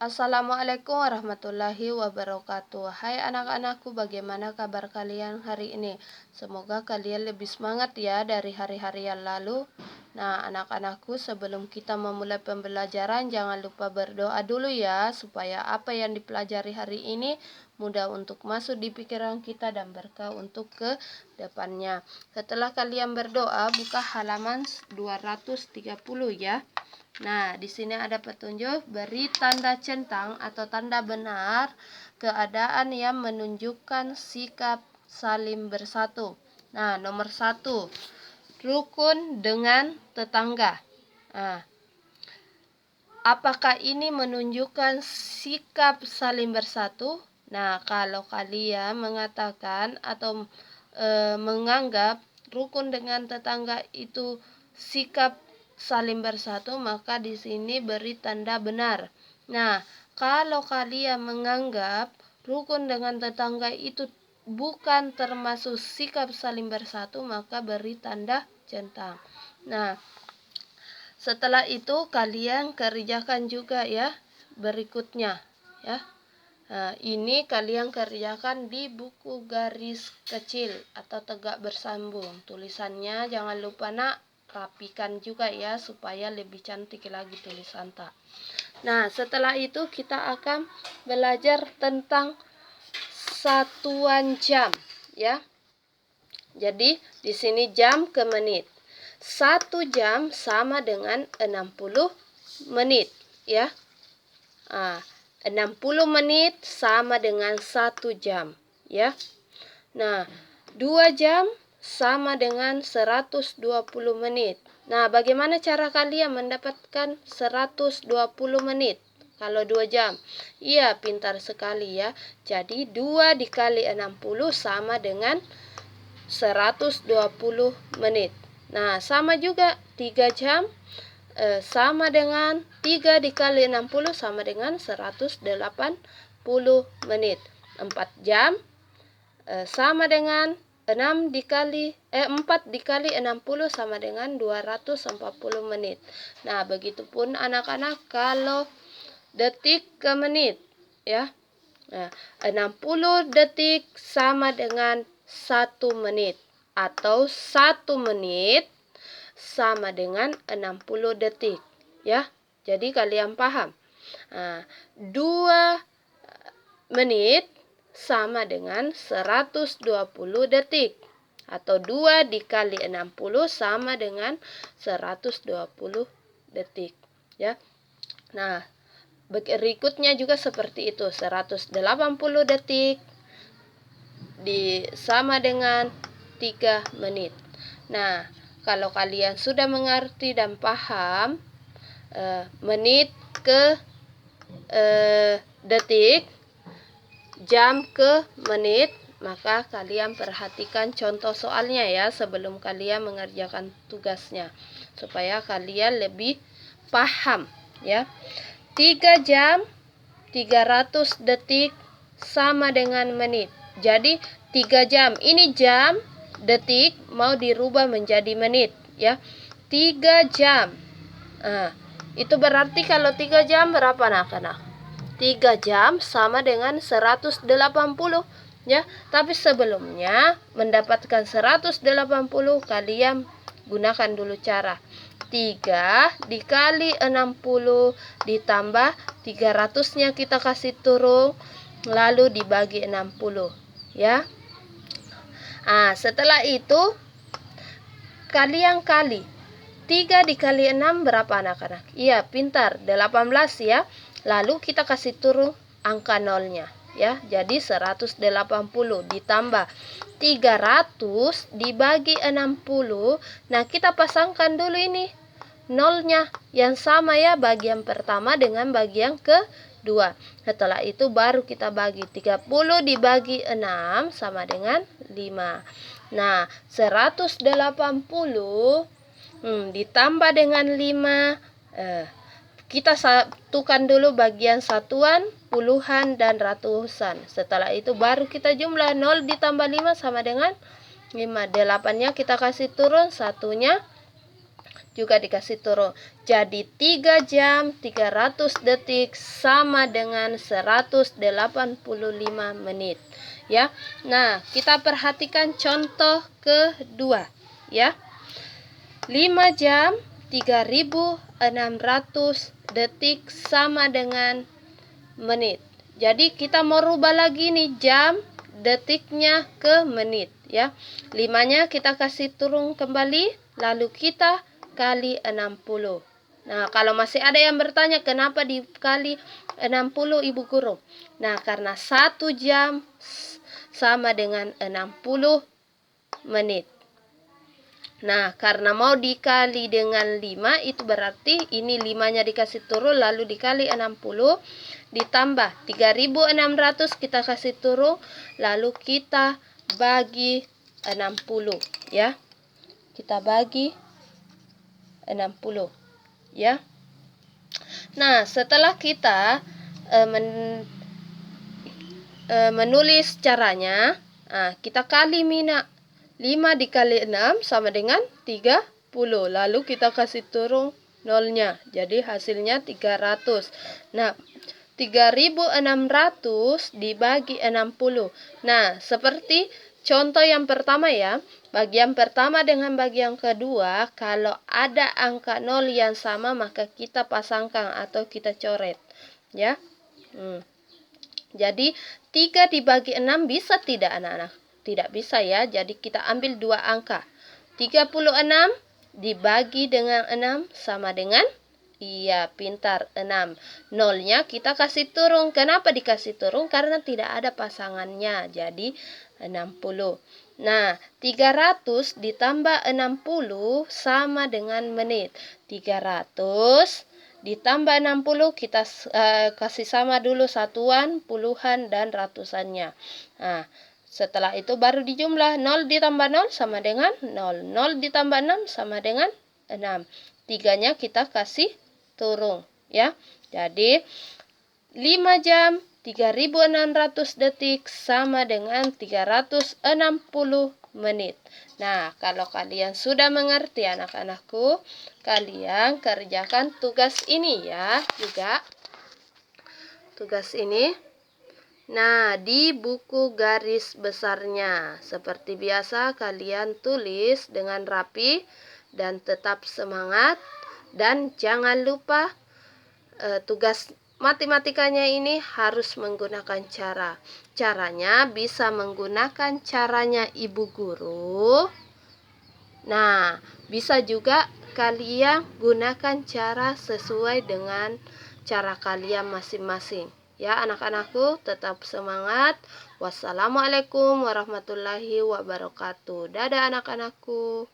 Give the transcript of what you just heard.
Assalamualaikum warahmatullahi wabarakatuh. Hai anak-anakku, bagaimana kabar kalian hari ini? Semoga kalian lebih semangat ya dari hari-hari yang lalu. Nah, anak-anakku, sebelum kita memulai pembelajaran, jangan lupa berdoa dulu ya, supaya apa yang dipelajari hari ini mudah untuk masuk di pikiran kita dan berkah untuk ke depannya. Setelah kalian berdoa, buka halaman 230 ya. Nah, di sini ada petunjuk, beri tanda centang atau tanda benar keadaan yang menunjukkan sikap saling bersatu. Nah, nomor 1, rukun dengan tetangga. Nah, apakah ini menunjukkan sikap saling bersatu? Nah, kalau kalian mengatakan atau menganggap rukun dengan tetangga itu sikap saling bersatu, maka di sini beri tanda benar. Nah, kalau kalian menganggap rukun dengan tetangga itu bukan termasuk sikap saling bersatu, maka beri tanda centang. Nah, setelah itu kalian kerjakan juga ya berikutnya ya. Nah, ini kalian kerjakan di buku garis kecil atau tegak bersambung. Tulisannya jangan lupa nak, rapikan juga ya supaya lebih cantik lagi tulisan tak. Nah, setelah itu kita akan belajar tentang satuan jam ya. Jadi di sini jam ke menit. 1 jam sama dengan 60 menit ya. 60 menit sama dengan 1 jam ya. Nah, 2 jam sama dengan 120 menit. Nah, bagaimana cara kalian mendapatkan 120 menit kalau 2 jam? Iya, pintar sekali ya. Jadi 2 dikali 60 sama dengan 120 menit. Nah, sama juga 3 jam sama dengan 3 dikali 60 sama dengan 180 menit. 4 jam sama dengan 4 dikali 60 sama dengan 240 menit. Nah, begitupun anak-anak kalau detik ke menit ya. Nah, 60 detik sama dengan 1 menit atau 1 menit sama dengan 60 detik ya. Jadi kalian paham. 2 menit sama dengan 120 detik atau 2 dikali 60 sama dengan 120 detik ya. Nah, berikutnya juga seperti itu, 180 detik sama dengan 3 menit. Nah, kalau kalian sudah mengerti dan paham menit ke detik, jam ke menit, maka kalian perhatikan contoh soalnya ya sebelum kalian mengerjakan tugasnya supaya kalian lebih paham ya. 3 jam 300 detik sama dengan menit. Jadi 3 jam, ini jam, detik mau dirubah menjadi menit ya. 3 jam. Itu berarti kalau 3 jam berapa anak-anak? 3 jam sama dengan 180 ya. Tapi sebelumnya mendapatkan 180 kalian gunakan dulu cara 3 dikali 60 ditambah 300-nya kita kasih turun lalu dibagi 60 ya. Setelah itu kalian kali 3 dikali 6 berapa anak-anak? Iya, pintar, 18 ya. Lalu kita kasih turun angka nolnya ya. Jadi 180 ditambah 300 dibagi 60. Nah, kita pasangkan dulu ini nolnya yang sama ya, bagian pertama dengan bagian kedua. Setelah itu baru kita bagi 30 dibagi 6 sama dengan 5. Nah, 180 ditambah dengan 5, kita satukan dulu bagian satuan, puluhan, dan ratusan. Setelah itu baru kita jumlah 0 ditambah 5 sama dengan 5. 8-nya kita kasih turun, satunya juga dikasih turun. Jadi 3 jam 300 detik sama dengan 185 menit. Ya. Nah, kita perhatikan contoh kedua, ya. 5 jam 3600 detik sama dengan menit. Jadi kita mau rubah lagi nih jam detiknya ke menit, ya. 5-nya kita kasih turun kembali, lalu kita kali 60. Nah, kalau masih ada yang bertanya kenapa dikali 60 Ibu Guru? Nah, karena 1 jam sama dengan 60 menit. Nah, karena mau dikali dengan 5, itu berarti ini 5-nya dikasih turun, lalu dikali 60, ditambah 3600 kita kasih turun, lalu kita bagi 60, ya. Kita bagi 60, ya. Nah, setelah kita menulis caranya, kita kali 5 dikali 6 sama dengan 30. Lalu kita kasih turun nolnya. Jadi hasilnya 300. Nah, 3600 dibagi 60. Nah, seperti contoh yang pertama ya. Bagian pertama dengan bagian kedua, kalau ada angka 0 yang sama maka kita pasangkan atau kita coret, ya. Jadi 3 dibagi 6 bisa tidak anak-anak? Tidak bisa ya. Jadi kita ambil dua angka. 36 dibagi dengan 6 sama dengan, iya pintar, 6. Nolnya kita kasih turun. Kenapa dikasih turun? Karena tidak ada pasangannya. Jadi 60. Nah, 300 ditambah 60 sama dengan menit. 300 ditambah 60 kita kasih sama dulu satuan, puluhan, dan ratusannya. Nah, setelah itu baru dijumlah. 0 ditambah 0 sama dengan 0. 0 ditambah 6 sama dengan 6. 3-nya kita kasih turun, ya. Jadi 5 jam 3600 detik sama dengan 360 menit. Nah, kalau kalian sudah mengerti anak-anakku, kalian kerjakan tugas ini ya juga. Tugas ini. Nah, di buku garis besarnya. Seperti biasa kalian tulis dengan rapi dan tetap semangat. Dan jangan lupa tugas matematikanya ini harus menggunakan cara. Caranya bisa menggunakan caranya Ibu Guru. Nah, bisa juga kalian gunakan cara sesuai dengan cara kalian masing-masing. Ya, anak-anakku tetap semangat. Wassalamualaikum warahmatullahi wabarakatuh. Dadah anak-anakku.